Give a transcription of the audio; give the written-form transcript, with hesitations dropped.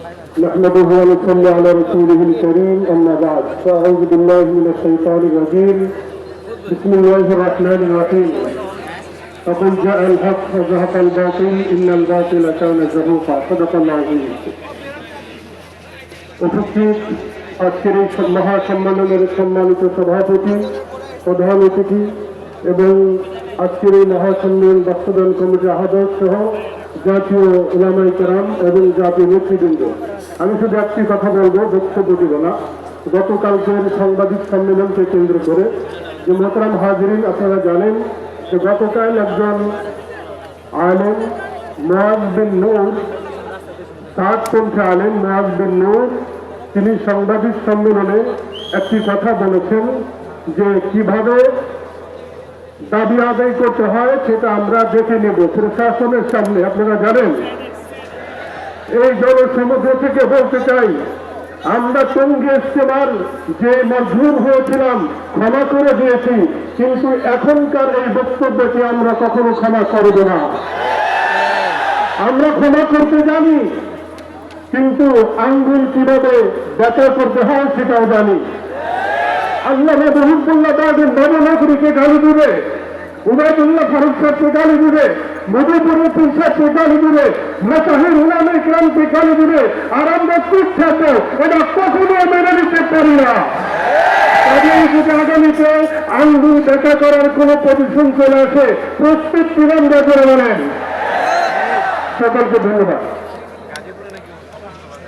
نحمده ونصلي على رسوله الكريم أما بعد فأعوذ بالله من الشيطان الرجيم بسم الله الرحمن الرحيم فقل جاء الحق وزهق الباطل إن الباطل كان زهوقا صدق الله العظيم উপস্থিত আজকের এই মহাসম্মেলনের সম্মানিত সভাপতি প্রধান অতিথি এবং আজকের এই মহাসম্মেলন বাস্তবায়ন কমিটির আহ্বায়ক সহ জাতীয় উলামায়ে কেরাম এবং জাতীয় নেতৃবৃন্দ, আমি শুধু একটি কথা বলবো, বক্তব্য দিব না। গতকালকের সাংবাদিক সম্মেলনকে কেন্দ্র করে যে মোহতারাম হাজিরিন, আপনারা জানেন যে গতকাল একজন আলেম মুআজ বিন নূর, সাতপন্থী আলেম মুআজ বিন নূর, তিনি সাংবাদিক সম্মেলনে একটি কথা বলেছেন যে কিভাবে দাবি আদায় করতে হয় সেটা আমরা দেখে নেব প্রশাসনের সামনে। আপনারা জানেন, এই জনসমুদ্র থেকে বলতে চাই, আমরা টঙ্গী ইজতেমার যে মজবুর হয়েছিলাম ক্ষমা করে দিয়েছি, কিন্তু এখনকার এই বক্তব্যকে আমরা কখনো ক্ষমা করব না। আমরা ক্ষমা করতে জানি, কিন্তু আঙ্গুল কিভাবে ব্যথা করতে হয় সেটাও জানি। আল্লাহ রহমতুল্লাহ বাগের নবনগরীকে গালি দিবে, উবাইদুল্লাহ ফারুক সাহেবকে গালি দিবে, মধুপুরের পীর সাহেবকে গালি দিবে, মাসাহির উলামায়ে কেরামকে গালি দিবে, আর আমরা চুপ থাকবো, এটা কখনো মেনে নিতে পারি না। যদি আগামীতে আঙ্গুল দেখা করার কোন পজিশন চলে আসে, প্রস্তুত ছিলাম করে বলেন। সকলকে ধন্যবাদ।